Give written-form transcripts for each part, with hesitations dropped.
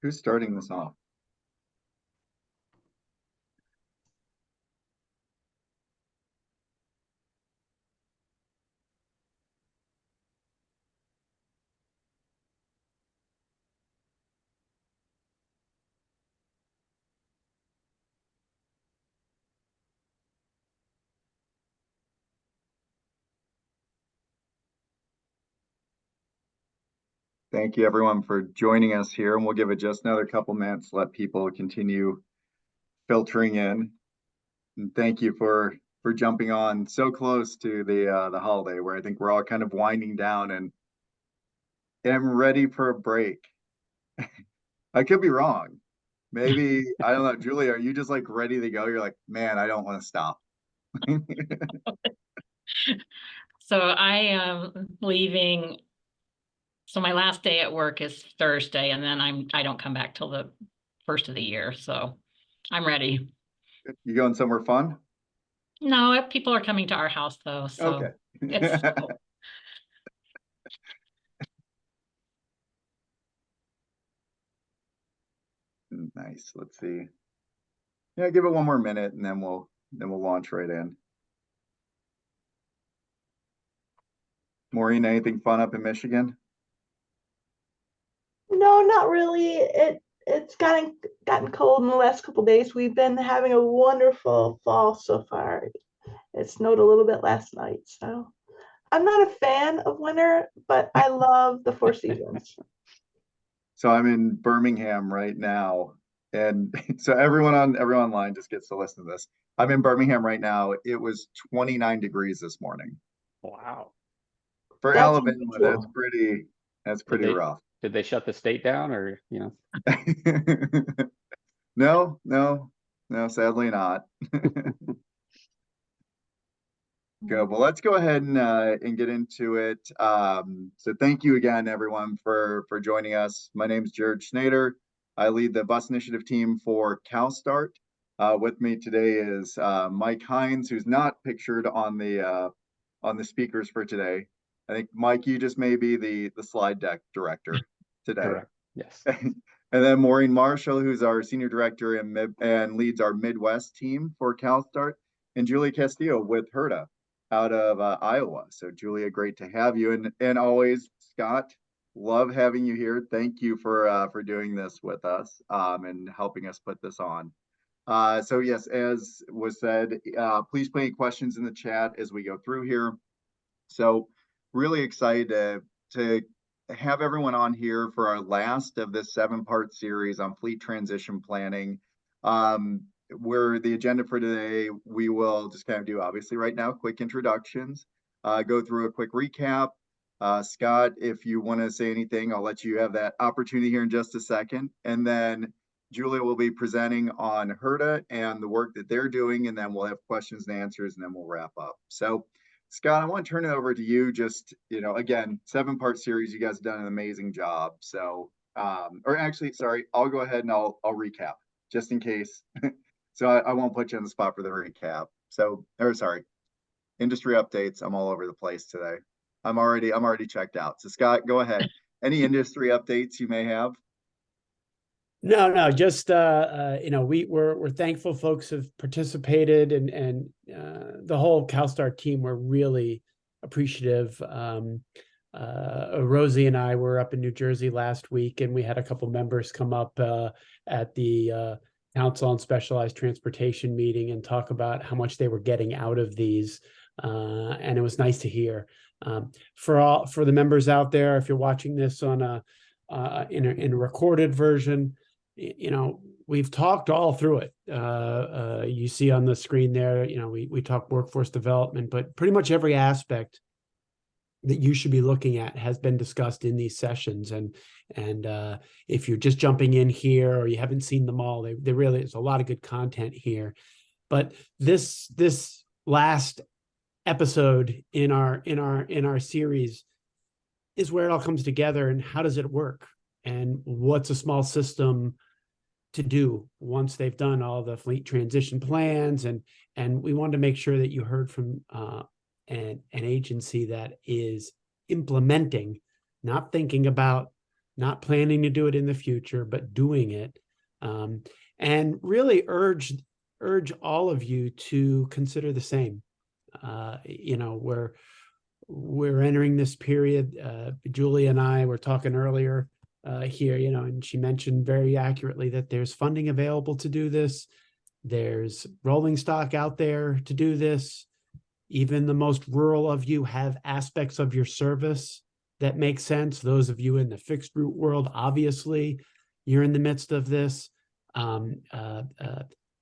Who's starting this off? Thank you everyone for joining us here, and we'll give it just another couple minutes to let people continue filtering in. And thank you for jumping on so close to the holiday, where I think we're all kind of winding down and am ready for a break. I could be wrong. Maybe, I don't know, Julie, are you just like ready to go? You're like, man, I don't want to stop. So I am leaving. So my last day at work is Thursday, and then I don't come back till the first of the year. So I'm ready. You going somewhere fun? No, people are coming to our house though. So Okay. it's Nice. Let's see. Yeah, give it one more minute and then we'll launch right in. Maureen, anything fun up in Michigan? No, not really. It's gotten cold in the last couple of days. We've been having a wonderful fall so far. It snowed a little bit last night, so I'm not a fan of winter, but I love the four seasons. So I'm in Birmingham right now, and so everyone online just gets to listen to this. I'm in Birmingham right now. It was 29 degrees this morning. Wow. For That's Alabama, unusual. that's pretty rough. Did they shut the state down, or No, sadly not. Good. Well, let's go ahead and get into it. So thank you again, everyone, for joining us. My name is Jared Schneider. I lead the bus initiative team for CalSTART. With me today is Mike Hines, who's not pictured on the speakers for today. I think Mike, you just may be the slide deck director today. correct? Yes. And then Maureen Marshall, who's our senior director and leads our Midwest team for CalSTART, and Julie Castillo with HERDA out of Iowa. So Julia, great to have you, and always Scott, love having you here. Thank you for doing this with us and helping us put this on. So yes, as was said, please put any questions in the chat as we go through here. So really excited to have everyone on here for our last of this 7-part series on fleet transition planning. Where the agenda for today, we will just kind of do, obviously right now, quick introductions, go through a quick recap. Scott, if you want to say anything, I'll let you have that opportunity here in just a second. And then Julia will be presenting on HERDA and the work that they're doing, and then we'll have questions and answers, and then we'll wrap up. So Scott, I want to turn it over to you. Just, again, 7-part series, you guys have done an amazing job. So, or actually, sorry, I'll go ahead and I'll recap just in case. So I won't put you on the spot for the recap. So, or sorry, industry updates. I'm all over the place today. I'm already checked out. So Scott, go ahead. Any industry updates you may have? No, just we're thankful folks have participated, and the whole CalSTART team were really appreciative. Rosie and I were up in New Jersey last week, and we had a couple members come up at the Council on Specialized Transportation meeting and talk about how much they were getting out of these, and it was nice to hear. For the members out there, if you're watching this on in a recorded version, we've talked all through it. You see on the screen there, we talk workforce development, but pretty much every aspect that you should be looking at has been discussed in these sessions. And if you're just jumping in here or you haven't seen them all, they really, there's a lot of good content here. But this last episode in our series is where it all comes together, and how does it work, and what's a small system to do once they've done all the fleet transition plans. And we wanted to make sure that you heard from an agency that is implementing, not thinking about not planning to do it in the future, but doing it. And really urge all of you to consider the same. You know, we're entering this period. Julie and I were talking earlier here, you know, and she mentioned very accurately that there's funding available to do this. There's rolling stock out there to do this. Even the most rural of you have aspects of your service that make sense. Those of you in the fixed route world, obviously, you're in the midst of this.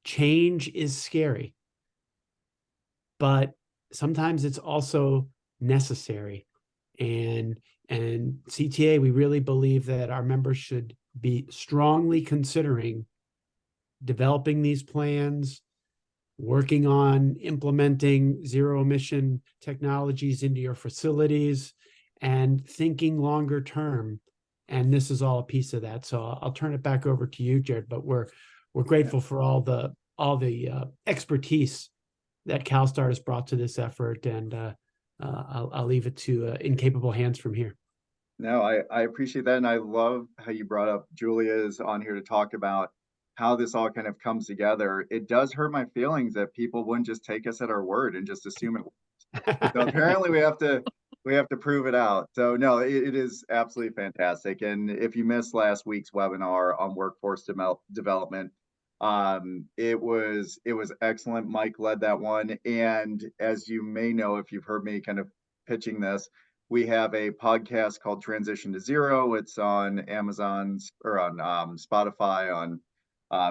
Change is scary, but sometimes it's also necessary. And CTA, we really believe that our members should be strongly considering developing these plans, working on implementing zero emission technologies into your facilities, and thinking longer term. And this is all a piece of that. So I'll turn it back over to you, Jared, but we're grateful for all the expertise that CalSTART has brought to this effort, and I'll leave it to in capable hands from here. No, I appreciate that, and I love how you brought up Julia's on here to talk about how this all kind of comes together. It does hurt my feelings that people wouldn't just take us at our word and just assume it works. So apparently we have to prove it out. So no, it is absolutely fantastic. And if you missed last week's webinar on workforce development, it was excellent. Mike led that one. And as you may know, if you've heard me kind of pitching this, we have a podcast called Transition to Zero. It's on Amazon's or on Spotify, on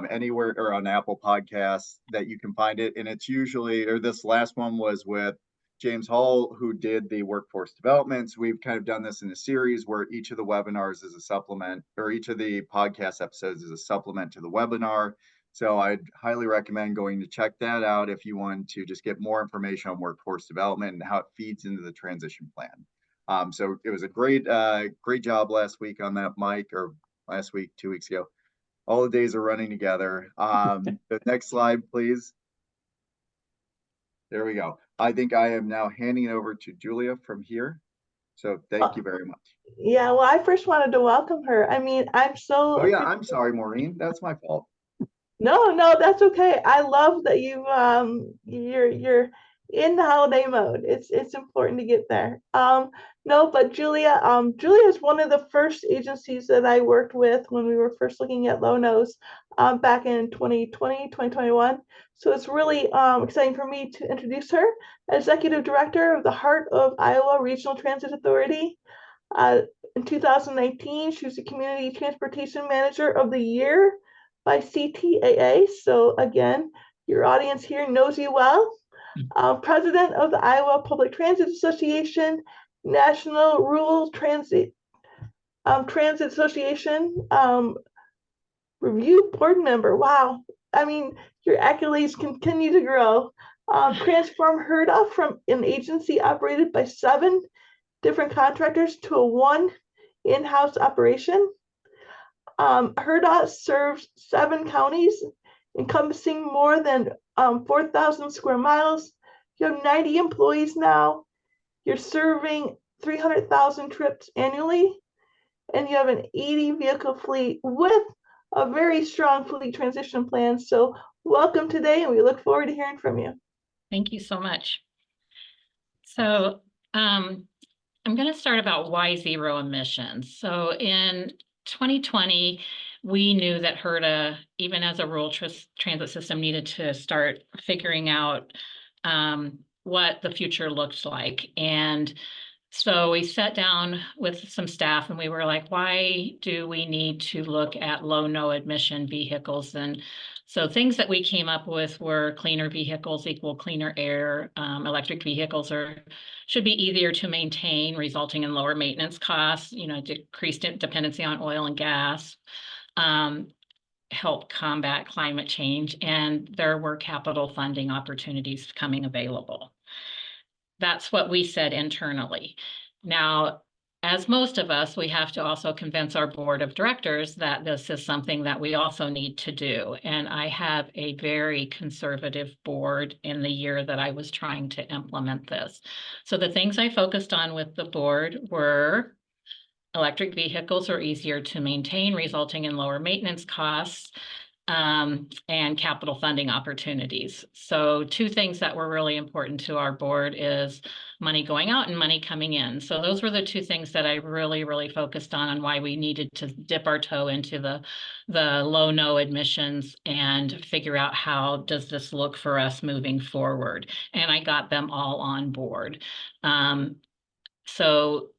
anywhere, or on Apple Podcasts that you can find it. And it's usually, or this last one was with James Hall, who did the workforce developments. We've kind of done this in a series where each of the webinars is a supplement, or each of the podcast episodes is a supplement to the webinar. So I'd highly recommend going to check that out if you want to just get more information on workforce development and how it feeds into the transition plan. So it was a great job last week on that, Mike, or last week, 2 weeks ago. All the days are running together. The next slide, please. There we go. I think I am now handing it over to Julia from here. So thank you very much. Yeah, well, I first wanted to welcome her. I mean, I'm so. Oh yeah, I'm sorry, Maureen. That's my fault. No, that's okay. I love that you're in the holiday mode. It's important to get there. No, but Julia is one of the first agencies that I worked with when we were first looking at low nose back in 2020, 2021. So it's really exciting for me to introduce her, Executive Director of the Heart of Iowa Regional Transit Authority. In 2019, she was the Community Transportation Manager of the Year by CTAA. So again, your audience here knows you well. President of the Iowa Public Transit Association, National Rural Transit Association Review Board Member. Wow. I mean, your accolades continue to grow. Transform HRDA from an agency operated by 7 different contractors to a 1 in-house operation. HRDA serves 7 counties, encompassing more than 4,000 square miles. You have 90 employees now. You're serving 300,000 trips annually, and you have an 80 vehicle fleet with a very strong fleet transition plan. So welcome today, and we look forward to hearing from you. Thank you so much. So I'm going to start about why zero emissions. So in 2020, we knew that HRDA, even as a rural transit system, needed to start figuring out what the future looked like. And so we sat down with some staff and we were like, why do we need to look at low, no emission vehicles? And so things that we came up with were cleaner vehicles equal cleaner air. Electric vehicles should be easier to maintain, resulting in lower maintenance costs, decreased dependency on oil and gas, help combat climate change, and there were capital funding opportunities coming available. That's what we said internally. Now, as most of us, we have to also convince our board of directors that this is something that we also need to do. And I have a very conservative board in the year that I was trying to implement this. So the things I focused on with the board were electric vehicles are easier to maintain, resulting in lower maintenance costs and capital funding opportunities. So two things that were really important to our board is money going out and money coming in. So those were the two things that I really focused on why we needed to dip our toe into the low-no emissions and figure out how does this look for us moving forward. And I got them all on board. So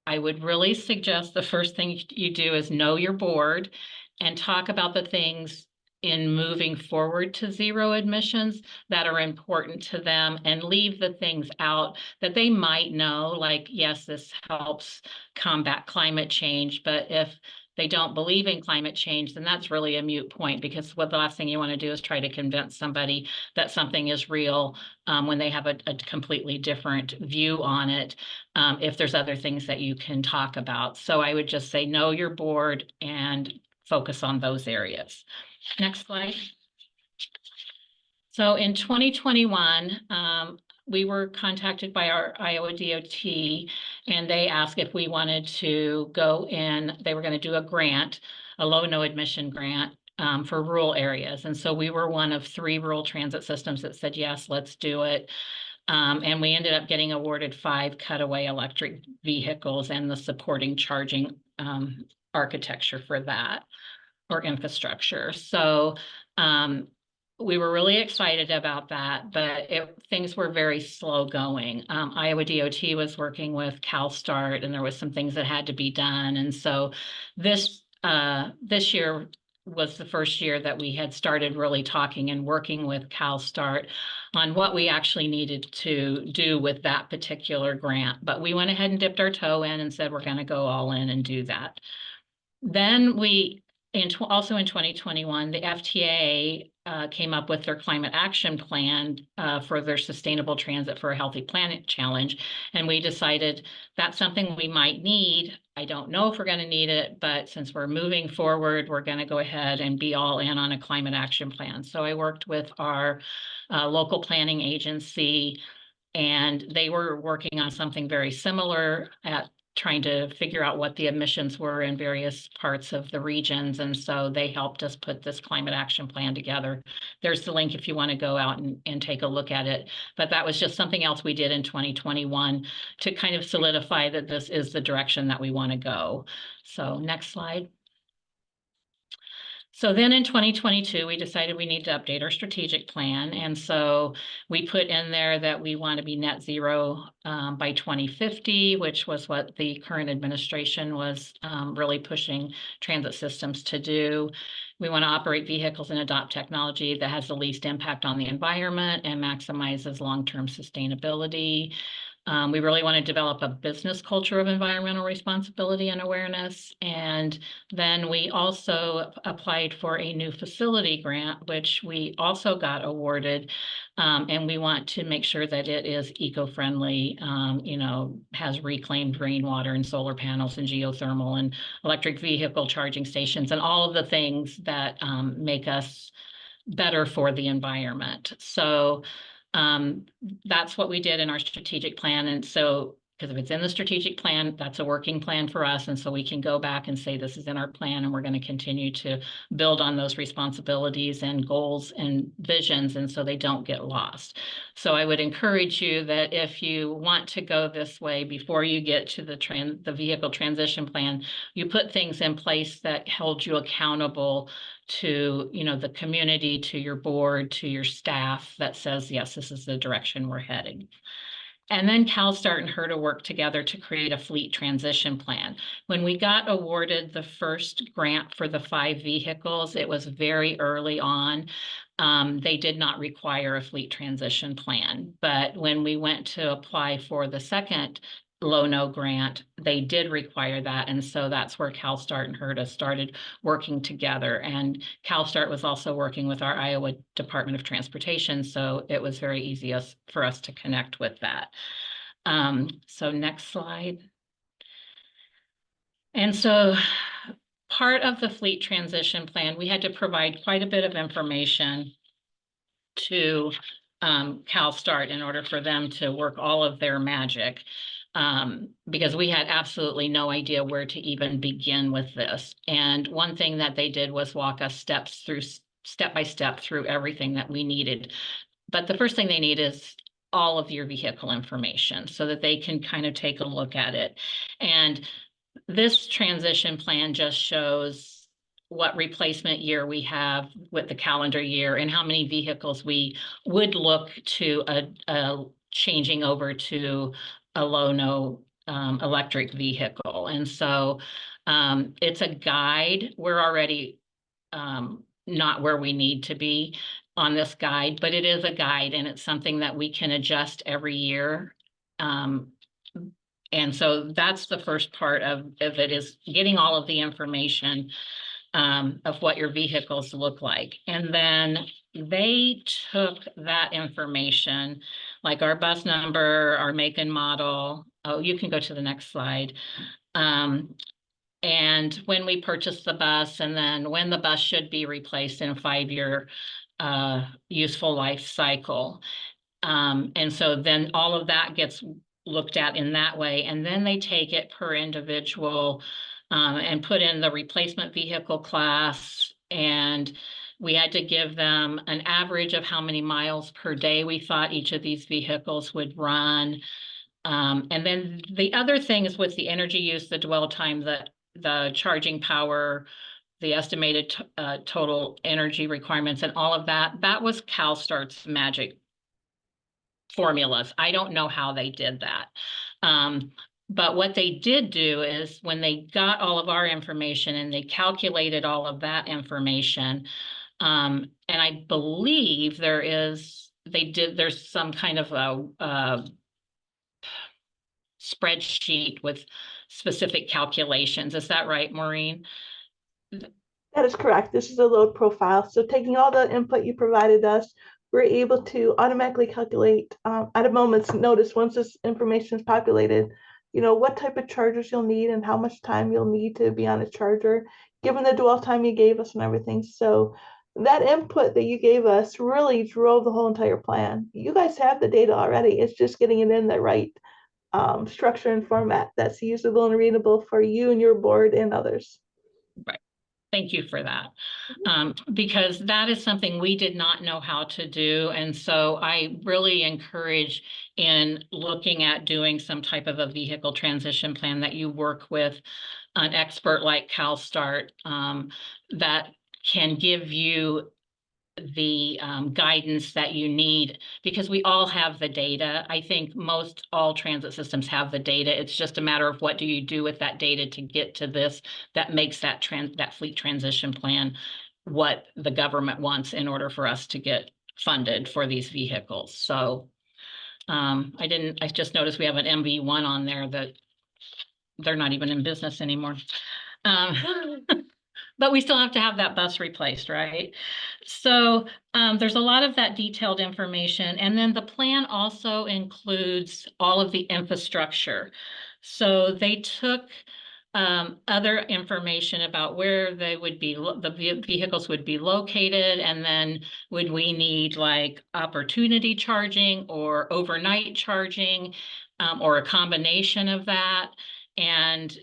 I would really suggest the first thing you do is know your board and talk about the things in moving forward to zero emissions that are important to them, and leave the things out that they might know, like, yes, this helps combat climate change, but if they don't believe in climate change, then that's really a moot point, because what the last thing you want to do is try to convince somebody that something is real when they have a completely different view on it, if there's other things that you can talk about. So I would just say know your board and focus on those areas. Next slide. So in 2021, we were contacted by our Iowa DOT, and they asked if we wanted to go in. They were going to do a grant, a low-no emission grant for rural areas. And so we were one of 3 rural transit systems that said, yes, let's do it. And we ended up getting awarded 5 cutaway electric vehicles and the supporting charging architecture for that, or infrastructure. So we were really excited about that, but things were very slow going. Iowa DOT was working with CalSTART, and there was some things that had to be done. And so this year was the first year that we had started really talking and working with CalSTART on what we actually needed to do with that particular grant. But we went ahead and dipped our toe in and said, we're going to go all in and do that. Then also in 2021, the FTA came up with their climate action plan for their sustainable transit for a healthy planet challenge. And we decided that's something we might need. I don't know if we're going to need it, but since we're moving forward, we're going to go ahead and be all in on a climate action plan. So I worked with our local planning agency, and they were working on something very similar at trying to figure out what the emissions were in various parts of the regions. And so they helped us put this climate action plan together. There's the link if you want to go out and take a look at it. But that was just something else we did in 2021 to kind of solidify that this is the direction that we want to go. So next slide. So then in 2022, we decided we need to update our strategic plan. And so we put in there that we want to be net zero by 2050, which was what the current administration was really pushing transit systems to do. We want to operate vehicles and adopt technology that has the least impact on the environment and maximizes long-term sustainability. We really want to develop a business culture of environmental responsibility and awareness. And then we also applied for a new facility grant, which we also got awarded. And we want to make sure that it is eco-friendly, has reclaimed rainwater and solar panels and geothermal and electric vehicle charging stations and all of the things that make us better for the environment. So that's what we did in our strategic plan. And so, because if it's in the strategic plan, that's a working plan for us. And so we can go back and say, this is in our plan, and we're going to continue to build on those responsibilities and goals and visions, and so they don't get lost. So I would encourage you that if you want to go this way, before you get to the vehicle transition plan, you put things in place that hold you accountable to the community, to your board, to your staff, that says, yes, this is the direction we're heading. And then CalSTART and HRDA worked together to create a fleet transition plan. When we got awarded the first grant for the 5 vehicles, it was very early on. They did not require a fleet transition plan. But when we went to apply for the second low-no grant, they did require that. And so that's where CalSTART and HRDA started working together. And CalSTART was also working with our Iowa Department of Transportation. So it was very easy for us to connect with that. So next slide. And so part of the fleet transition plan, we had to provide quite a bit of information to CalSTART in order for them to work all of their magic. because we had absolutely no idea where to even begin with this. And one thing that they did was walk us step by step through everything that we needed. But the first thing they need is all of your vehicle information so that they can kind of take a look at it. And this transition plan just shows what replacement year we have with the calendar year and how many vehicles we would look to changing over to a low-no electric vehicle. And so it's a guide. We're already not where we need to be on this guide, but it is a guide and it's something that we can adjust every year. And so that's the first part of it, is getting all of the information of what your vehicles look like. And then they took that information, like our bus number, our make and model. Oh, you can go to the next slide. And when we purchased the bus, and then when the bus should be replaced in a 5-year useful life cycle. And so then all of that gets looked at in that way. And then they take it per individual and put in the replacement vehicle class. And we had to give them an average of how many miles per day we thought each of these vehicles would run. And then the other things with the energy use, the dwell time, the charging power, the estimated total energy requirements and all of that, that was CalSTART's magic formulas. I don't know how they did that. But what they did do is when they got all of our information and they calculated all of that information, and I believe there's some kind of a spreadsheet with specific calculations. Is that right, Maureen? That is correct. This is a load profile. So taking all the input you provided us, we're able to automatically calculate at a moment's notice, once this information is populated, what type of chargers you'll need and how much time you'll need to be on a charger, given the dwell time you gave us and everything. So that input that you gave us really drove the whole entire plan. You guys have the data already. It's just getting it in the right structure and format that's usable and readable for you and your board and others. Right. Thank you for that. Because that is something we did not know how to do. And so I really encourage, in looking at doing some type of a vehicle transition plan, that you work with an expert like CalSTART that can give you the guidance that you need, because we all have the data. I think most all transit systems have the data. It's just a matter of what do you do with that data to get to this, that makes that fleet transition plan what the government wants in order for us to get funded for these vehicles. So I just noticed we have an MV1 on there that they're not even in business anymore. But we still have to have that bus replaced, right? So there's a lot of that detailed information. And then the plan also includes all of the infrastructure. So they took other information about where they would be, the vehicles would be located, and then would we need like opportunity charging or overnight charging, or a combination of that. And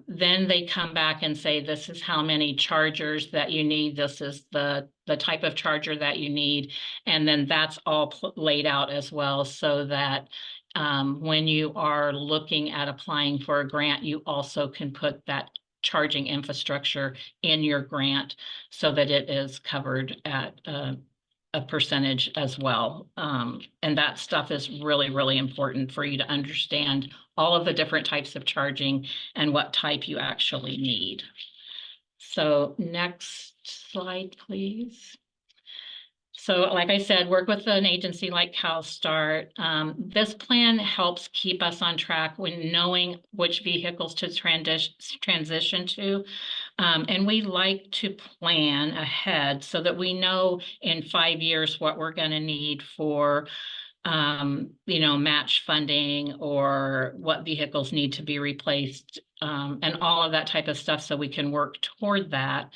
then they come back and say, this is how many chargers that you need. This is the type of charger that you need. And then that's all laid out as well, so that when you are looking at applying for a grant, you also can put that charging infrastructure in your grant so that it is covered at a percentage as well. And that stuff is really, really important for you to understand all of the different types of charging and what type you actually need. So next slide, please. So like I said, work with an agency like CalSTART. This plan helps keep us on track when knowing which vehicles to transition to. And we like to plan ahead so that we know in 5 years what we're going to need for match funding, or what vehicles need to be replaced, and all of that type of stuff, so we can work toward that.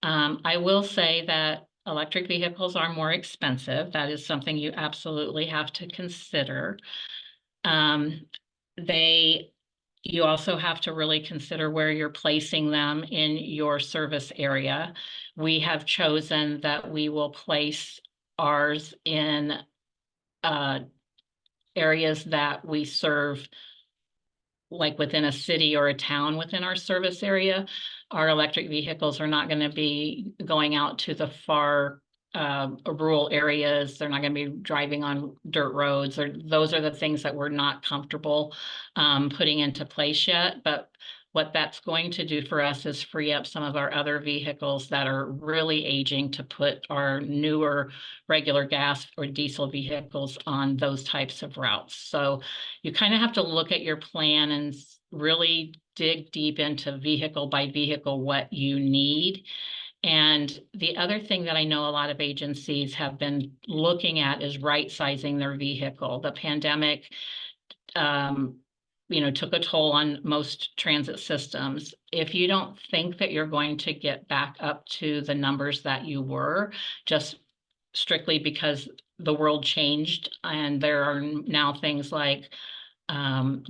I will say that electric vehicles are more expensive. That is something you absolutely have to consider. you also have to really consider where you're placing them in your service area. We have chosen that we will place ours in areas that we serve, like within a city or a town within our service area. Our electric vehicles are not going to be going out to the far rural areas. They're not going to be driving on dirt roads, or those are the things that we're not comfortable putting into place yet. But what that's going to do for us is free up some of our other vehicles that are really aging to put our newer regular gas or diesel vehicles on those types of routes. So you kind of have to look at your plan and really dig deep into vehicle by vehicle what you need. And the other thing that I know a lot of agencies have been looking at is right-sizing their vehicle. The pandemic, took a toll on most transit systems. If you don't think that you're going to get back up to the numbers that you were, just strictly because the world changed and there are now things like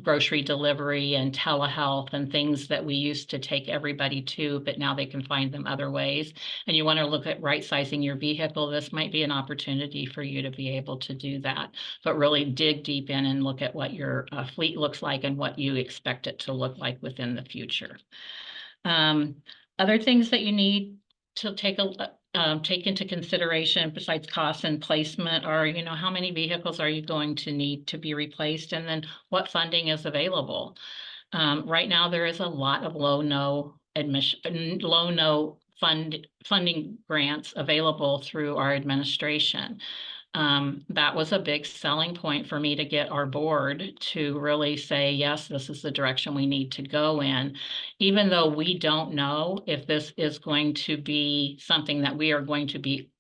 grocery delivery and telehealth and things that we used to take everybody to, but now they can find them other ways. And you want to look at right sizing your vehicle. This might be an opportunity for you to be able to do that, but really dig deep in and look at what your fleet looks like and what you expect it to look like within the future. Other things that you need to take into consideration besides cost and placement are, how many vehicles are you going to need to be replaced, and then what funding is available. Right now, there is a lot of funding grants available through our administration. That was a big selling point for me to get our board to really say, yes, this is the direction we need to go in, even though we don't know if this is going to be something that we are going to be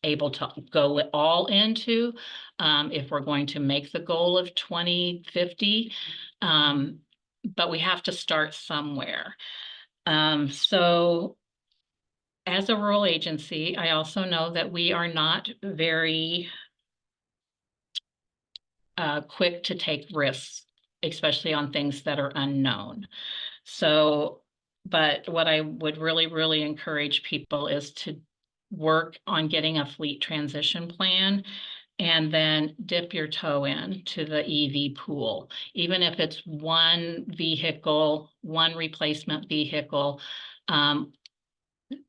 able to go all into, if we're going to make the goal of 2050. But we have to start somewhere. So as a rural agency, I also know that we are not very quick to take risks, especially on things that are unknown. So, but what I would really, really encourage people is to work on getting a fleet transition plan and then dip your toe in to the EV pool. Even if it's one vehicle, one replacement vehicle,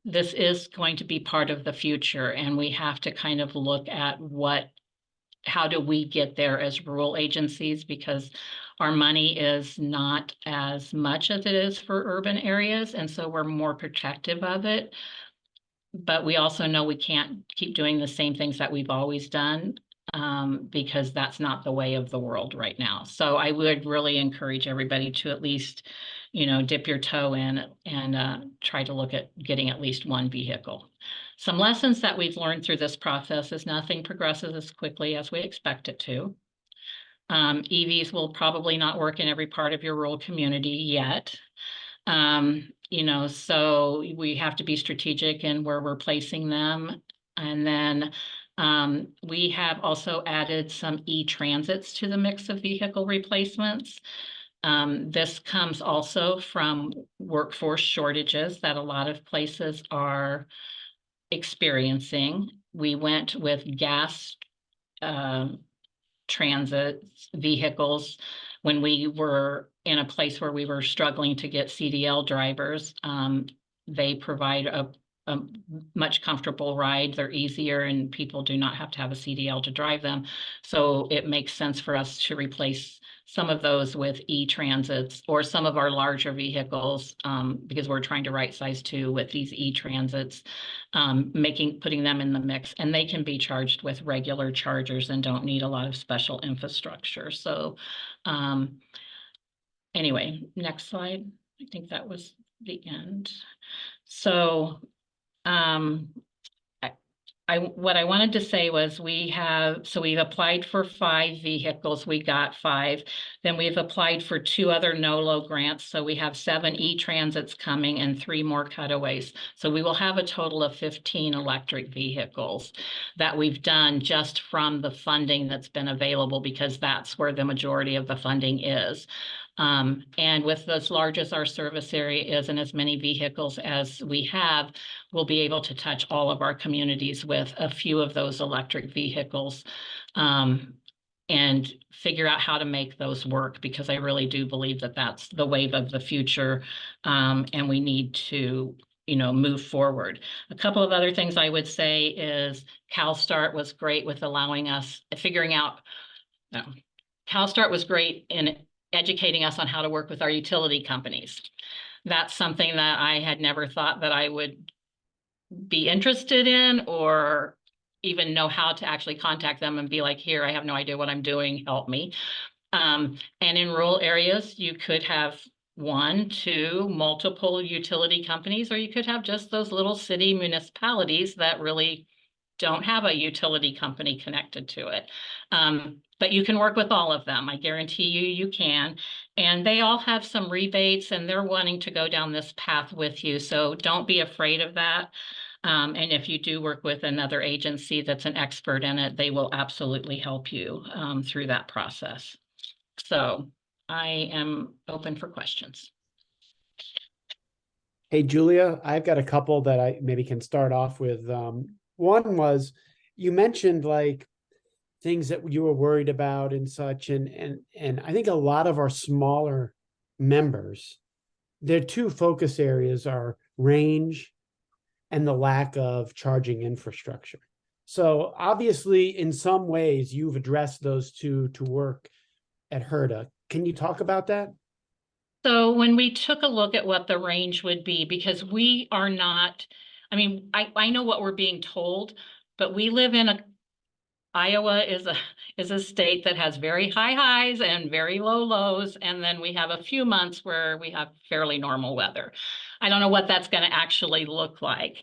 this is going to be part of the future, and we have to kind of look at how do we get there as rural agencies, because our money is not as much as it is for urban areas, and so we're more protective of it. But we also know we can't keep doing the same things that we've always done, because that's not the way of the world right now. So I would really encourage everybody to at least, dip your toe in and try to look at getting at least one vehicle. Some lessons that we've learned through this process is nothing progresses as quickly as we expect it to. EVs will probably not work in every part of your rural community yet. So we have to be strategic in where we're placing them. And then we have also added some e-transits to the mix of vehicle replacements. This comes also from workforce shortages that a lot of places are experiencing. We went with gas transit vehicles when we were in a place where we were struggling to get CDL drivers. They provide a much comfortable ride. They're easier, and people do not have to have a CDL to drive them. So it makes sense for us to replace some of those with e-transits or some of our larger vehicles, because we're trying to right size too with these e-transits, putting them in the mix, and they can be charged with regular chargers and don't need a lot of special infrastructure. So anyway, next slide. I think that was the end. So I what I wanted to say was we've applied for 5 vehicles, we got 5. Then we've applied for 2 other NOLO grants, so we have 7 e-transits coming and 3 more cutaways. So we will have a total of 15 electric vehicles that we've done just from the funding that's been available, because that's where the majority of the funding is. And with as large as our service area is and as many vehicles as we have, we'll be able to touch all of our communities with a few of those electric vehicles, and figure out how to make those work, because I really do believe that that's the wave of the future, and we need to, move forward. A couple of other things I would say is CalSTART was great with allowing us figuring out. No, CalSTART was great in educating us on how to work with our utility companies. That's something that I had never thought that I would be interested in, or even know how to actually contact them and be like, here, I have no idea what I'm doing, help me. And in rural areas, you could have 1, 2, multiple utility companies, or you could have just those little city municipalities that really don't have a utility company connected to it. But you can work with all of them. I guarantee you can. And they all have some rebates, and they're wanting to go down this path with you. So don't be afraid of that. And if you do work with another agency that's an expert in it, they will absolutely help you through that process. So I am open for questions. Hey, Julia, I've got a couple that I maybe can start off with. One was, you mentioned like things that you were worried about and such, and I think a lot of our smaller members, their 2 focus areas are range and the lack of charging infrastructure. So obviously, in some ways, you've addressed those 2 to work at HRDA. Can you talk about that? So when we took a look at what the range would be, because we are not, I know what we're being told, but we live in Iowa is a state that has very high highs and very low lows, and then we have a few months where we have fairly normal weather. I don't know what that's going to actually look like.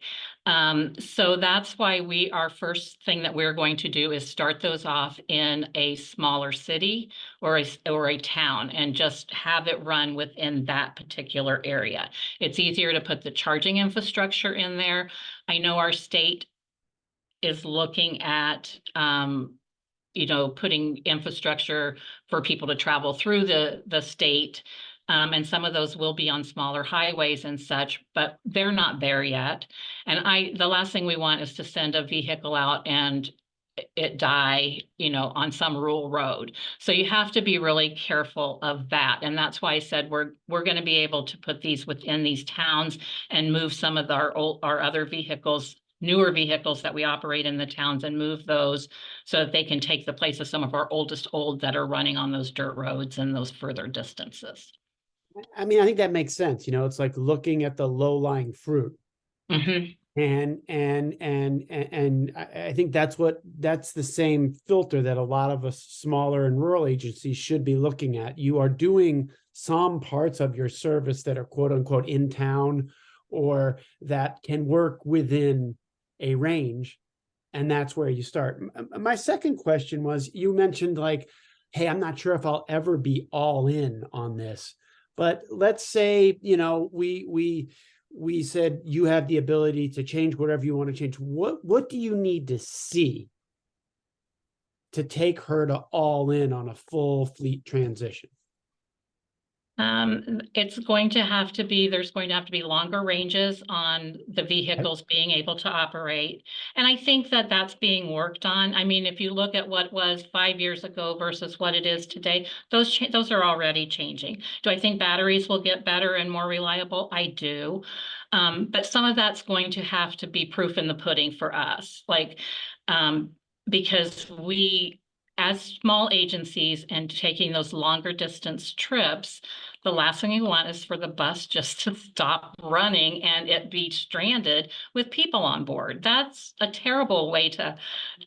So that's why our first thing that we're going to do is start those off in a smaller city or a town, and just have it run within that particular area. It's easier to put the charging infrastructure in there. I know our state is looking at, putting infrastructure for people to travel through the state. And some of those will be on smaller highways and such, but they're not there yet. And the last thing we want is to send a vehicle out and it die, on some rural road. So you have to be really careful of that. And that's why I said we're going to be able to put these within these towns and move some of our other vehicles, newer vehicles that we operate in the towns, and move those so that they can take the place of some of our oldest that are running on those dirt roads and those further distances. I mean, I think that makes sense. It's like looking at the low-lying fruit. Mm-hmm. And I think that's the same filter that a lot of us smaller and rural agencies should be looking at. You are doing some parts of your service that are quote unquote in town, or that can work within a range, and that's where you start. My second question was, you mentioned like, hey, I'm not sure if I'll ever be all in on this, but let's say, we said you have the ability to change whatever you want to change. What do you need to see to take her to all in on a full fleet transition? There's going to have to be longer ranges on the vehicles being able to operate. And I think that that's being worked on. I mean, if you look at what was 5 years ago versus what it is today, those are already changing. Do I think batteries will get better and more reliable? I do. But some of that's going to have to be proof in the pudding for us, because we, as small agencies and taking those longer distance trips, the last thing you want is for the bus just to stop running and it be stranded with people on board. That's a terrible way to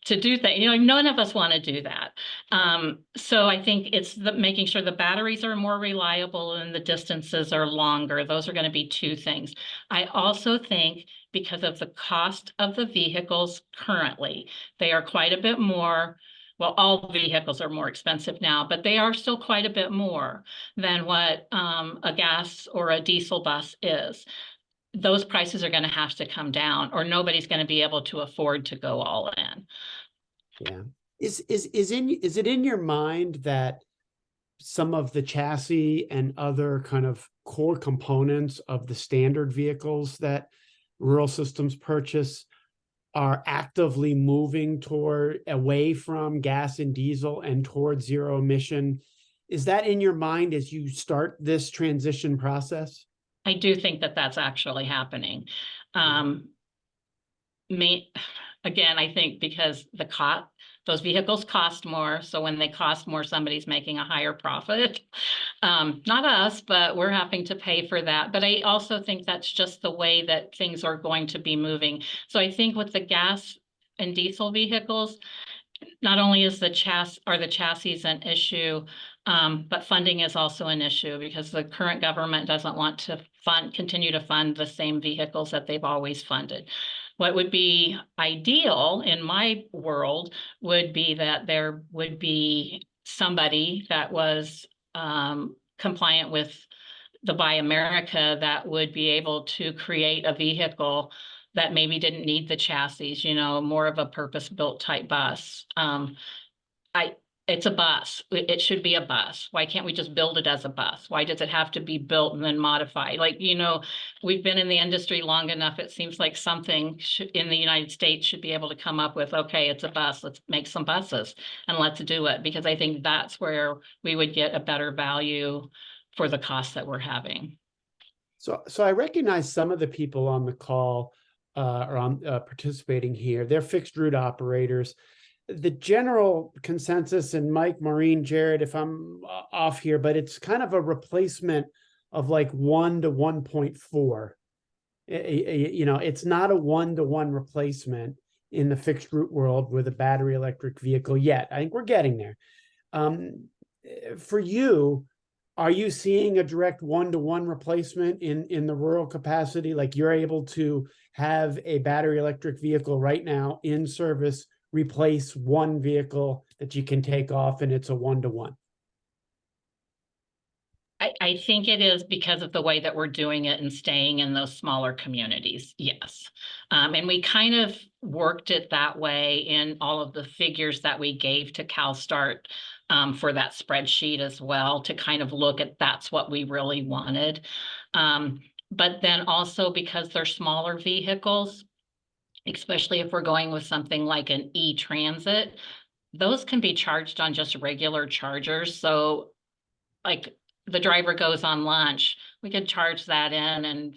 do things. None of us want to do that. So I think it's making sure the batteries are more reliable and the distances are longer. Those are going to be 2 things. I also think because of the cost of the vehicles currently. They are quite a bit more. Well, all vehicles are more expensive now, but they are still quite a bit more than what a gas or a diesel bus is. Those prices are going to have to come down, or nobody's going to be able to afford to go all in. Yeah. Is it in your mind that some of the chassis and other kind of core components of the standard vehicles that rural systems purchase are actively moving away from gas and diesel and towards zero emission? Is that in your mind as you start this transition process? I do think that that's actually happening. Again, I think because those vehicles cost more. So when they cost more, somebody's making a higher profit. Not us, but we're having to pay for that. But I also think that's just the way that things are going to be moving. So I think with the gas and diesel vehicles, not only is the chassis an issue, but funding is also an issue because the current government doesn't want to continue to fund the same vehicles that they've always funded. What would be ideal in my world would be that there would be somebody that was compliant with the Buy America that would be able to create a vehicle that maybe didn't need the chassis, more of a purpose-built type bus. It's a bus. It should be a bus. Why can't we just build it as a bus? Why does it have to be built and then modified? We've been in the industry long enough. It seems like something in the United States should be able to come up with, okay, it's a bus. Let's make some buses and let's do it. Because I think that's where we would get a better value for the cost that we're having. So I recognize some of the people on the call or on participating here. They're fixed route operators. The general consensus, and Mike, Maureen, Jared, if I'm off here, but it's kind of a replacement of like 1 to 1.4. It's not a 1-to-1 replacement in the fixed route world with a battery electric vehicle yet. I think we're getting there. For you, are you seeing a direct 1-to-1 replacement in the rural capacity? Like you're able to have a battery electric vehicle right now in service replace one vehicle that you can take off and it's a 1-to-1? I think it is because of the way that we're doing it and staying in those smaller communities. Yes. And we kind of worked it that way in all of the figures that we gave to CalSTART for that spreadsheet as well, to kind of look at that's what we really wanted. But then also because they're smaller vehicles, especially if we're going with something like an e-transit, those can be charged on just regular chargers. So like the driver goes on lunch, we could charge that in and,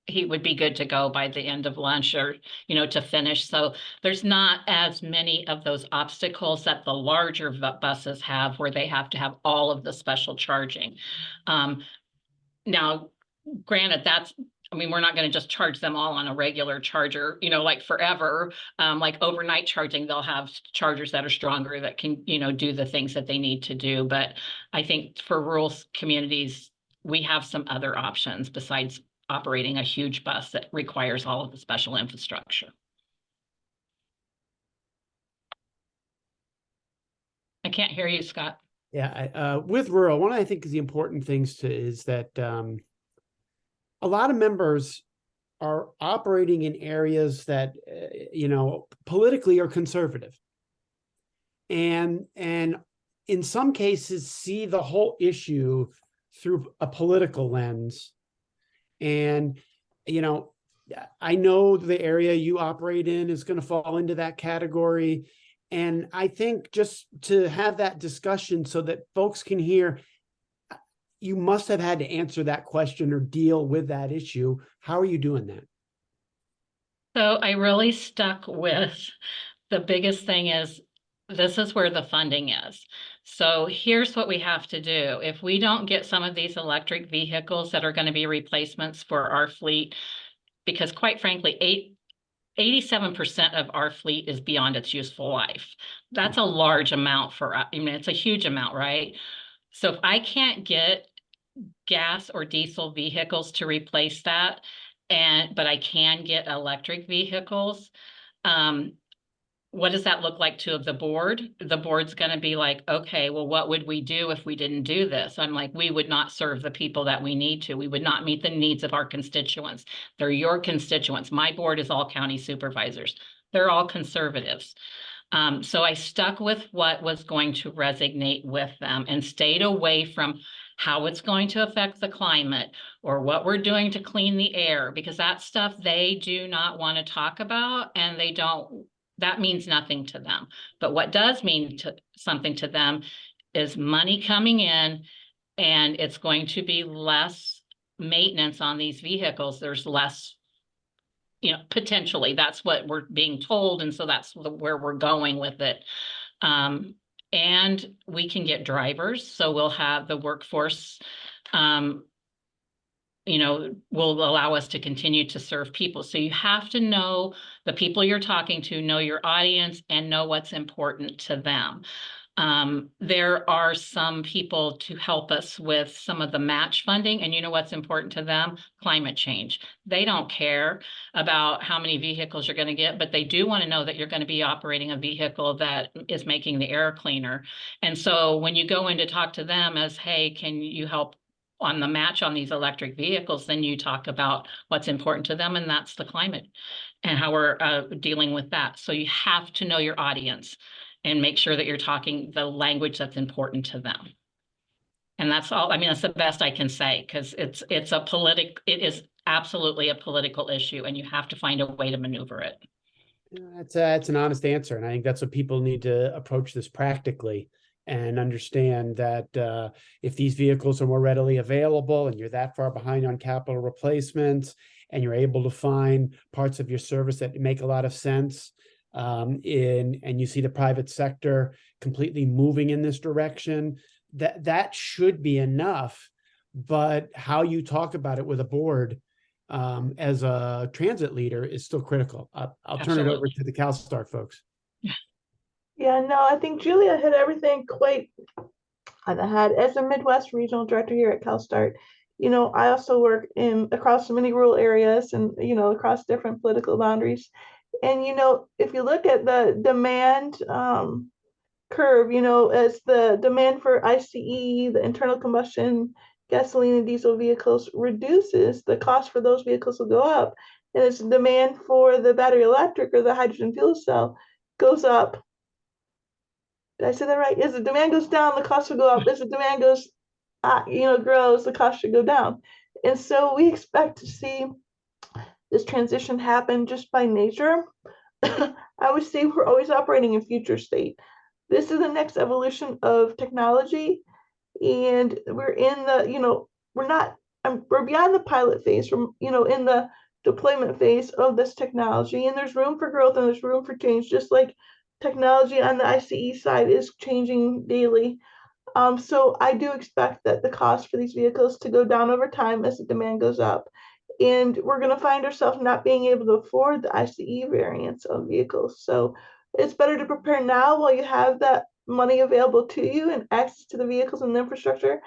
he would be good to go by the end of lunch or, to finish. So there's not as many of those obstacles that the larger buses have where they have to have all of the special charging. Now, granted, we're not going to just charge them all on a regular charger, like forever. Like overnight charging, they'll have chargers that are stronger that can, do the things that they need to do. But I think for rural communities, we have some other options besides operating a huge bus that requires all of the special infrastructure. I can't hear you, Scott. Yeah, with rural, one I think is the important things is that a lot of members are operating in areas that, politically are conservative. And in some cases see the whole issue through a political lens. And, I know the area you operate in is going to fall into that category. And I think just to have that discussion so that folks can hear, you must have had to answer that question or deal with that issue. How are you doing that? So I really stuck with the biggest thing is this is where the funding is. So here's what we have to do. If we don't get some of these electric vehicles that are going to be replacements for our fleet, because quite frankly, 87% of our fleet is beyond its useful life. That's a large amount it's a huge amount, right? So if I can't get gas or diesel vehicles to replace that, but I can get electric vehicles. What does that look like to the board? The board's going to be like, okay, well, what would we do if we didn't do this? I'm like, we would not serve the people that we need to. We would not meet the needs of our constituents. They're your constituents. My board is all county supervisors. They're all conservatives. So I stuck with what was going to resonate with them and stayed away from how it's going to affect the climate or what we're doing to clean the air, because that stuff they do not want to talk about, and that means nothing to them. But what does mean something to them is money coming in, and it's going to be less maintenance on these vehicles. There's less, potentially, that's what we're being told. And so that's where we're going with it. And we can get drivers. So we'll have the workforce, will allow us to continue to serve people. So you have to know the people you're talking to, know your audience, and know what's important to them. There are some people to help us with some of the match funding, and you know what's important to them? Climate change. They don't care about how many vehicles you're going to get, but they do want to know that you're going to be operating a vehicle that is making the air cleaner. And so when you go in to talk to them as, hey, can you help on the match on these electric vehicles, then you talk about what's important to them, and that's the climate and how we're dealing with that. So you have to know your audience and make sure that you're talking the language that's important to them. And that's all. I mean, that's the best I can say, because it is absolutely a political issue, and you have to find a way to maneuver it. That's an honest answer. And I think that's what people need to approach this practically and understand that if these vehicles are more readily available and you're that far behind on capital replacements and you're able to find parts of your service that make a lot of sense, and you see the private sector completely moving in this direction, that should be enough. But how you talk about it with a board as a transit leader is still critical. I'll turn it over to the CalSTART folks. Yeah, no, I think Julia hit everything quite on the head. As a Midwest regional director here at CalSTART, I also work across many rural areas and, across different political boundaries. And, if you look at the demand curve, as the demand for ICE, the internal combustion, gasoline and diesel vehicles reduces, the cost for those vehicles will go up. And as the demand for the battery electric or the hydrogen fuel cell goes up. Did I say that right? As the demand goes down, the cost will go up. As the demand grows, the cost should go down. And so we expect to see this transition happen just by nature. I would say we're always operating in future state. This is the next evolution of technology, and we're in the, we're beyond the pilot phase. We're, in the deployment phase of this technology, and there's room for growth and there's room for change, just like technology on the ICE side is changing daily. So I do expect that the cost for these vehicles to go down over time as the demand goes up. And we're going to find ourselves not being able to afford the ICE variants of vehicles. So it's better to prepare now while you have that money available to you and access to the vehicles and the infrastructure,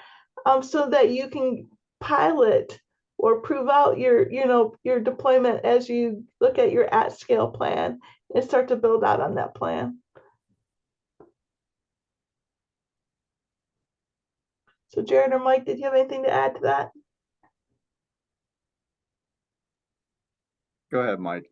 so that you can pilot or prove out your deployment as you look at your at-scale plan and start to build out on that plan. So Jared or Mike, did you have anything to add to that? Go ahead, Mike.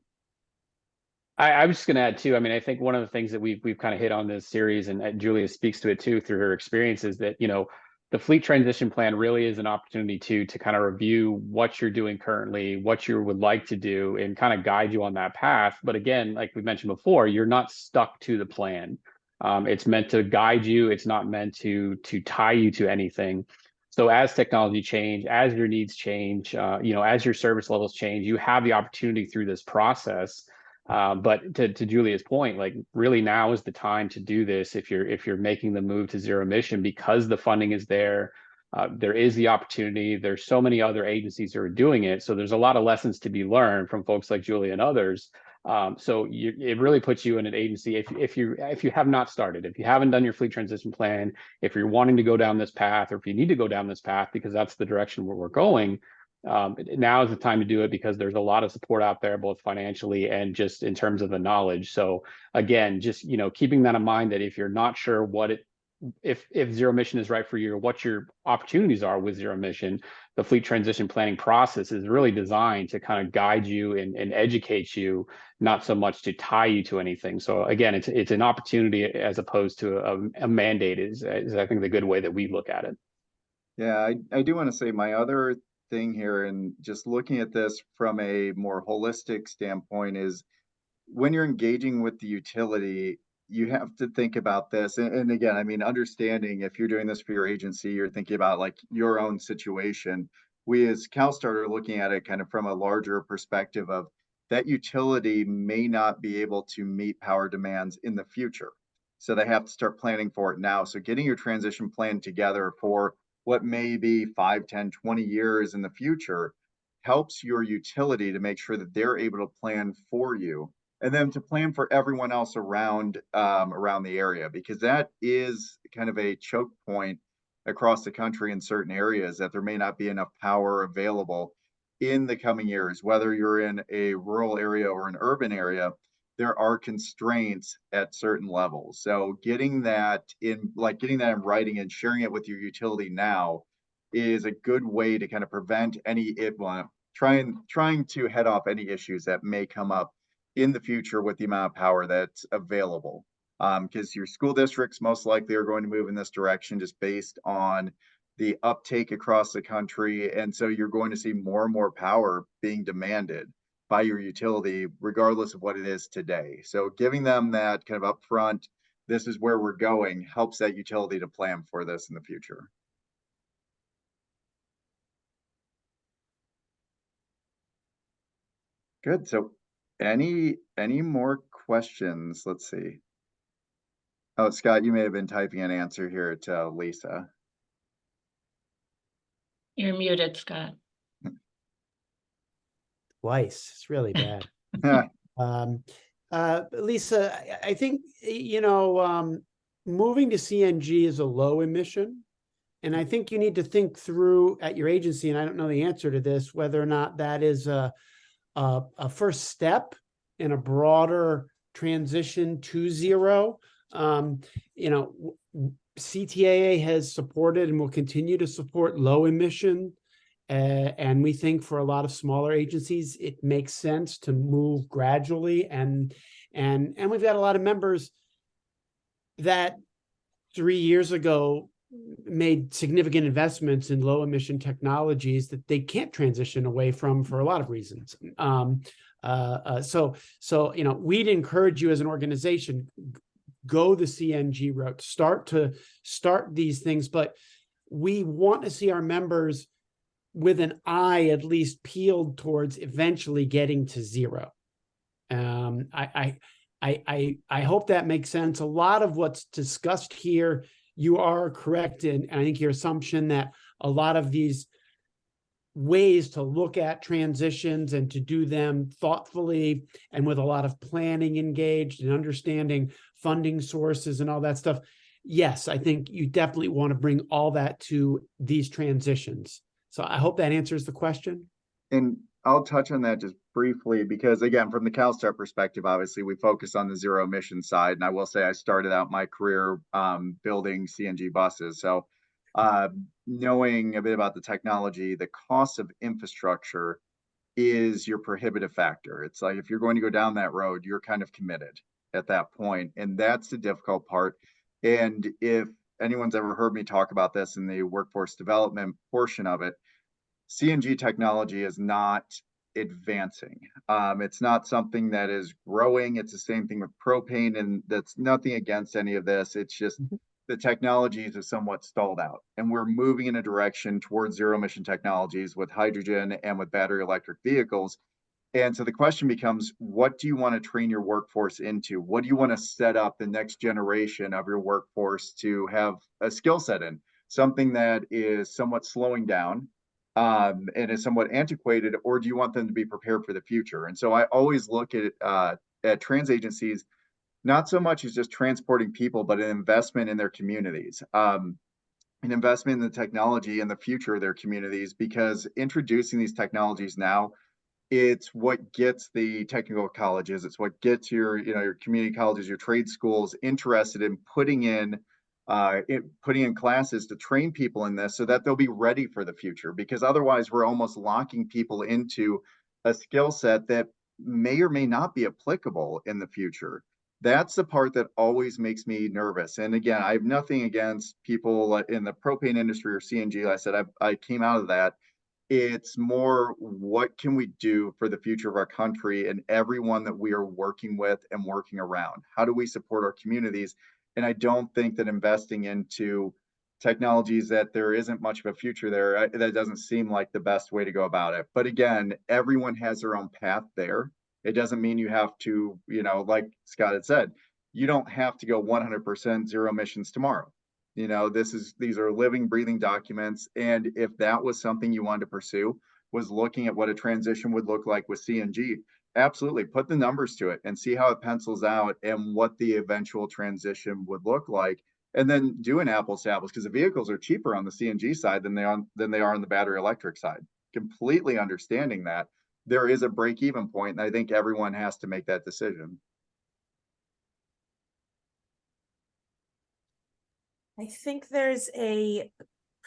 I was just going to add too. I mean, I think one of the things that we've kind of hit on this series, and Julia speaks to it too through her experience, is that the fleet transition plan really is an opportunity to kind of review what you're doing currently, what you would like to do, and kind of guide you on that path. But again, like we mentioned before, you're not stuck to the plan. It's meant to guide you. It's not meant to tie you to anything. So as technology change, as your needs change, as your service levels change, you have the opportunity through this process. But to Julia's point, like really now is the time to do this if you're making the move to zero emission, because the funding is there. There is the opportunity. There's so many other agencies who are doing it. So there's a lot of lessons to be learned from folks like Julia and others. So it really puts you in an agency if you have not started, if you haven't done your fleet transition plan, if you're wanting to go down this path, or if you need to go down this path because that's the direction where we're going, Now is the time to do it because there's a lot of support out there, both financially and just in terms of the knowledge. So again, just, you know, keeping that in mind, that if you're not sure what it, if zero emission is right for you, or what your opportunities are with zero emission, the fleet transition planning process is really designed to kind of guide you and educate you, not so much to tie you to anything. So again, it's an opportunity as opposed to a mandate is I think the good way that we look at it. Yeah, I do want to say my other thing here, and just looking at this from a more holistic standpoint, is when you're engaging with the utility, you have to think about this. And again, I mean, understanding if you're doing this for your agency, you're thinking about like your own situation. We as CalSTART are looking at it kind of from a larger perspective of that utility may not be able to meet power demands in the future. So they have to start planning for it now. So getting your transition plan together for what may be 5, 10, 20 years in the future helps your utility to make sure that they're able to plan for you, and then to plan for everyone else around around the area, because that is kind of a choke point across the country in certain areas, that there may not be enough power available in the coming years. Whether you're in a rural area or an urban area, there are constraints at certain levels. So getting that in writing and sharing it with your utility now is a good way to kind of prevent any trying to head off any issues that may come up in the future with the amount of power that's available. Because your school districts most likely are going to move in this direction just based on the uptake across the country. And so you're going to see more and more power being demanded by your utility, regardless of what it is today. So giving them that kind of upfront, this is where we're going, helps that utility to plan for this in the future. Good. So any more questions? Let's see. Oh, Scott, you may have been typing an answer here to Lisa. You're muted, Scott. Twice. It's really bad. Yeah. Lisa, I think, you know, moving to CNG is a low emission. And I think you need to think through at your agency, and I don't know the answer to this, whether or not that is a first step in a broader transition to zero. You know, CTAA has supported and will continue to support low emission. And we think for a lot of smaller agencies, it makes sense to move gradually. And we've got a lot of members that 3 years ago made significant investments in low emission technologies that they can't transition away from for a lot of reasons. So, you know, we'd encourage you as an organization, go the CNG route, start these things, but we want to see our members with an eye at least peeled towards eventually getting to zero. I hope that makes sense. A lot of what's discussed here, you are correct in, I think, your assumption that a lot of these ways to look at transitions and to do them thoughtfully and with a lot of planning engaged and understanding funding sources and all that stuff. Yes, I think you definitely want to bring all that to these transitions. So I hope that answers the question. And I'll touch on that just briefly, because again, from the CalSTART perspective, obviously we focus on the zero emission side. And I will say I started out my career building CNG buses. So knowing a bit about the technology, the cost of infrastructure is your prohibitive factor. It's like if you're going to go down that road, you're kind of committed at that point. And that's the difficult part. And if anyone's ever heard me talk about this in the workforce development portion of it, CNG technology is not advancing. It's not something that is growing. It's the same thing with propane, and that's nothing against any of this. It's just the technologies have somewhat stalled out, and we're moving in a direction towards zero emission technologies with hydrogen and with battery electric vehicles. And so the question becomes, what do you want to train your workforce into? What do you want to set up the next generation of your workforce to have a skill set in? Something that is somewhat slowing down and is somewhat antiquated, or do you want them to be prepared for the future? And so I always look at trans agencies, not so much as just transporting people, but an investment in their communities. an investment in the technology and the future of their communities, because introducing these technologies now, it's what gets the technical colleges, it's what gets your, your community colleges, your trade schools interested in putting in classes to train people in this so that they'll be ready for the future. Because otherwise we're almost locking people into a skill set that may or may not be applicable in the future. That's the part that always makes me nervous. And again, I have nothing against people in the propane industry or CNG. Like I said, I came out of that. It's more, what can we do for the future of our country and everyone that we are working with and working around? How do we support our communities? And I don't think that investing into technologies that there isn't much of a future there, that doesn't seem like the best way to go about it. But again, everyone has their own path there. It doesn't mean you have to, like Scott had said, you don't have to go 100% zero emissions tomorrow. These are living, breathing documents. And if that was something you wanted to pursue, was looking at what a transition would look like with CNG, absolutely put the numbers to it and see how it pencils out and what the eventual transition would look like. And then do an apples to apples, because the vehicles are cheaper on the CNG side than they are on the battery electric side. Completely understanding that there is a break-even point, and I think everyone has to make that decision. I think there's a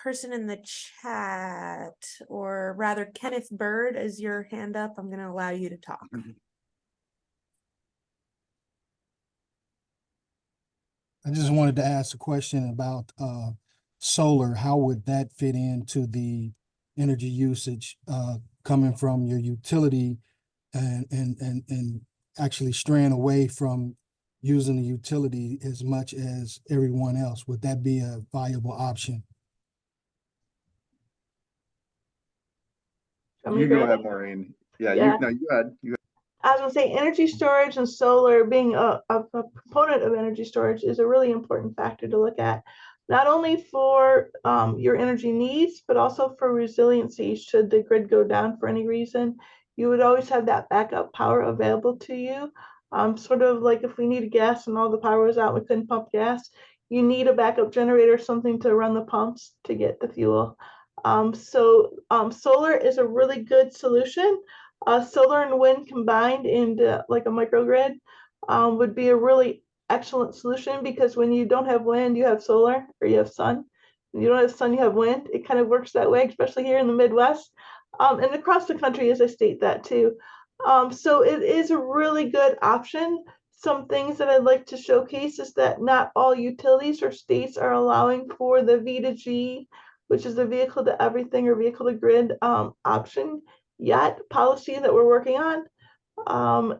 person in the chat, or rather Kenneth Bird, is your hand up. I'm going to allow you to talk. I just wanted to ask a question about solar. How would that fit into the energy usage coming from your utility and actually straying away from using the utility as much as everyone else? Would that be a viable option? You go ahead, Maureen. Yeah. You had. I was gonna say energy storage and solar being a component of energy storage is a really important factor to look at, not only for your energy needs, but also for resiliency. Should the grid go down for any reason, you would always have that backup power available to you. Sort of like if we needed gas and all the power was out, we couldn't pump gas, you need a backup generator, something to run the pumps to get the fuel. Solar is a really good solution. Solar and wind combined into like a microgrid would be a really excellent solution, because when you don't have wind, you have solar, or you have sun. When you don't have sun, you have wind. It kind of works that way, especially here in the Midwest, and across the country, as I state that too. So it is a really good option. Some things that I'd like to showcase is that not all utilities or states are allowing for the V2G, which is the vehicle to everything or vehicle to grid option yet, policy that we're working on.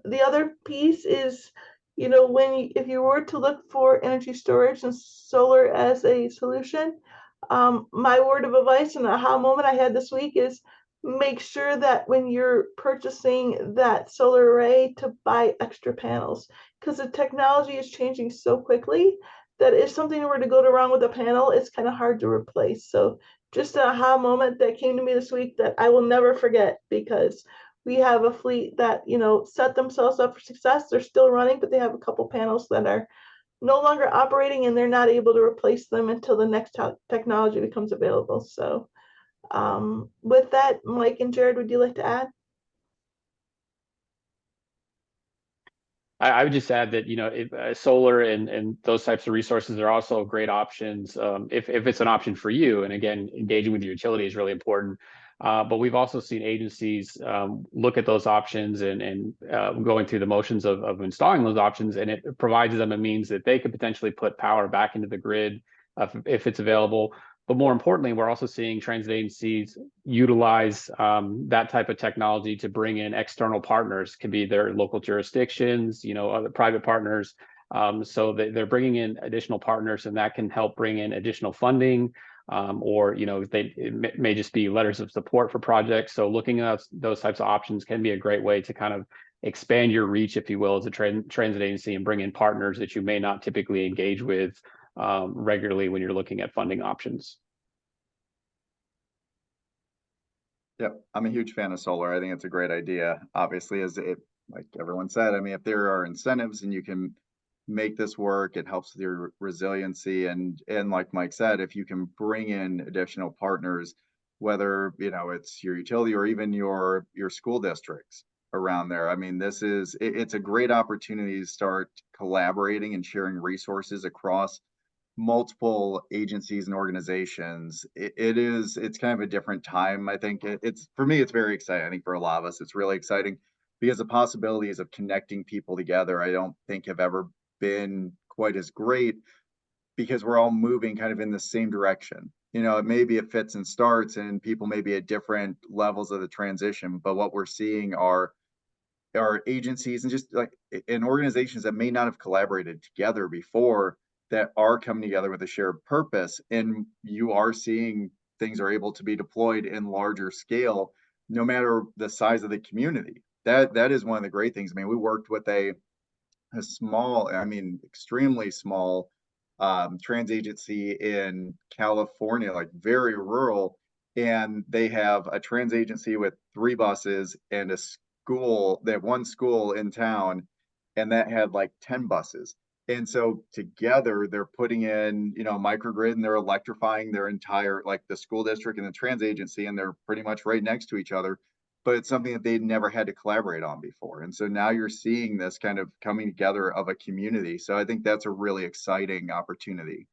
The other piece is, if you were to look for energy storage and solar as a solution, my word of advice and aha moment I had this week is make sure that when you're purchasing that solar array to buy extra panels, because the technology is changing so quickly that if something were to go wrong with a panel, it's kind of hard to replace. So just an aha moment that came to me this week that I will never forget, because we have a fleet that, set themselves up for success. They're still running, but they have a couple panels that are no longer operating, and they're not able to replace them until the next technology becomes available. So with that, Mike and Jared, would you like to add? I would just add that, solar and those types of resources are also great options if it's an option for you. And again, engaging with your utility is really important. But we've also seen agencies look at those options and going through the motions of installing those options, and it provides them a means that they could potentially put power back into the grid if it's available. But more importantly, we're also seeing transit agencies utilize that type of technology to bring in external partners, could be their local jurisdictions, other private partners. So they're bringing in additional partners, and that can help bring in additional funding, or it may just be letters of support for projects. So looking at those types of options can be a great way to kind of expand your reach, if you will, as a transit agency, and bring in partners that you may not typically engage with regularly when you're looking at funding options. Yep, I'm a huge fan of solar. I think it's a great idea. Obviously, like everyone said, I mean, if there are incentives and you can make this work. It helps with your resiliency. And like Mike said, if you can bring in additional partners, whether, you know, it's your utility or even your school districts around there. I mean, it's a great opportunity to start collaborating and sharing resources across multiple agencies and organizations. It's kind of a different time. I think it's, for me, it's very exciting. I think for a lot of us, it's really exciting because the possibilities of connecting people together, I don't think have ever been quite as great, because we're all moving kind of in the same direction. You know, maybe it fits and starts and people may be at different levels of the transition, but what we're seeing are agencies and just like in organizations that may not have collaborated together before, that are coming together with a shared purpose. And you are seeing things are able to be deployed in larger scale, no matter the size of the community. That is one of the great things. I mean, we worked with a small, I mean, extremely small trans agency in California, like very rural. And they have a trans agency with 3 buses and a school. They have 1 school in town, and that had like 10 buses. And so together they're putting in, you know, microgrid, and they're electrifying their entire, like the school district and the trans agency, and they're pretty much right next to each other. But it's something that they'd never had to collaborate on before. And so now you're seeing this kind of coming together of a community. So I think that's a really exciting opportunity.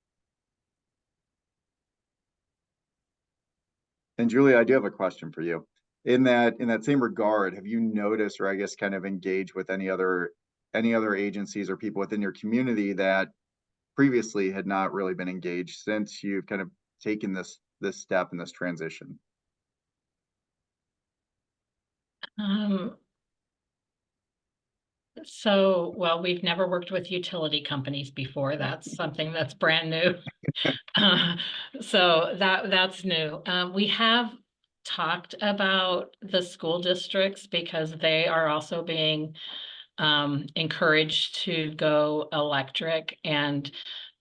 And Julie, I do have a question for you. In that same regard, have you noticed, or I guess kind of engaged with any other agencies or people within your community that previously had not really been engaged since you've kind of taken this step in this transition? So, well, we've never worked with utility companies before. That's something that's brand new. So that's new. We have talked about the school districts because they are also being encouraged to go electric, and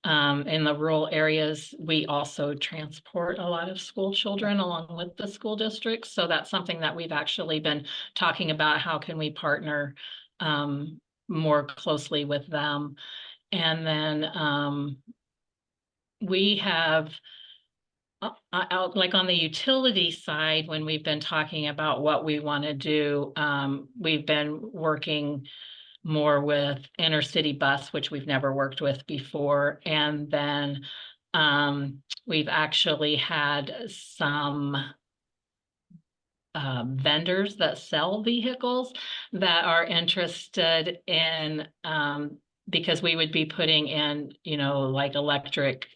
in the rural areas, we also transport a lot of school children along with the school districts. So that's something that we've actually been talking about. How can we partner more closely with them? And then we have out like on the utility side, when we've been talking about what we want to do, we've been working more with intercity bus, which we've never worked with before. And then we've actually had some vendors that sell vehicles that are interested in, because we would be putting in, you know, like electric,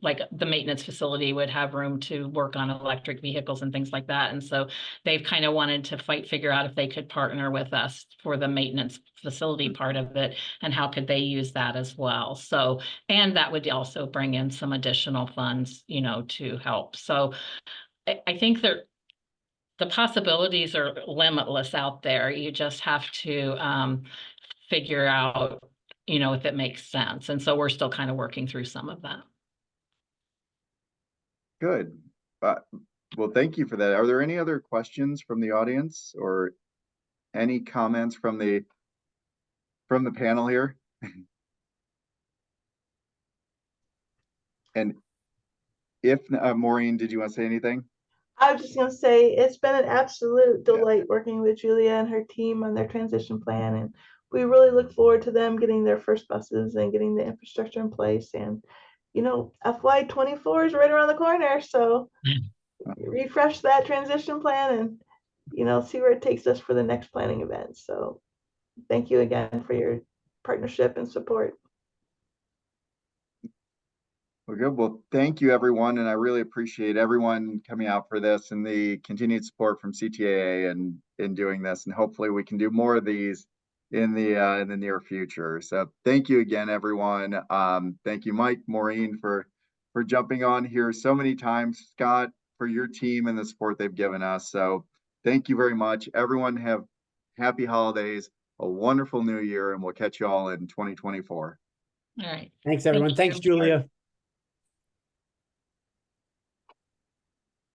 like the maintenance facility would have room to work on electric vehicles and things like that. And so they've kind of wanted to figure out if they could partner with us for the maintenance facility part of it, and how could they use that as well. So, and that would also bring in some additional funds, you know, to help. So I think that the possibilities are limitless out there. You just have to figure out, you know, if it makes sense. And so we're still kind of working through some of that. Good. Well, thank you for that. Are there any other questions from the audience or any comments from the panel here? And if Maureen, did you want to say anything? I was just gonna say it's been an absolute delight working with Julia and her team on their transition plan, and we really look forward to them getting their first buses and getting the infrastructure in place. And you know, FY24 is right around the corner, so refresh that transition plan and, you know, see where it takes us for the next planning event. So thank you again for your partnership and support. Well, good. Well, thank you, everyone. And I really appreciate everyone coming out for this and the continued support from CTAA and in doing this. And hopefully we can do more of these in the near future. So thank you again, everyone. Thank you, Mike, Maureen, for jumping on here so many times, Scott, for your team and the support they've given us. So thank you very much. Everyone have happy holidays, a wonderful new year, and we'll catch you all in 2024. All right. Thanks, everyone. Thanks, Julia.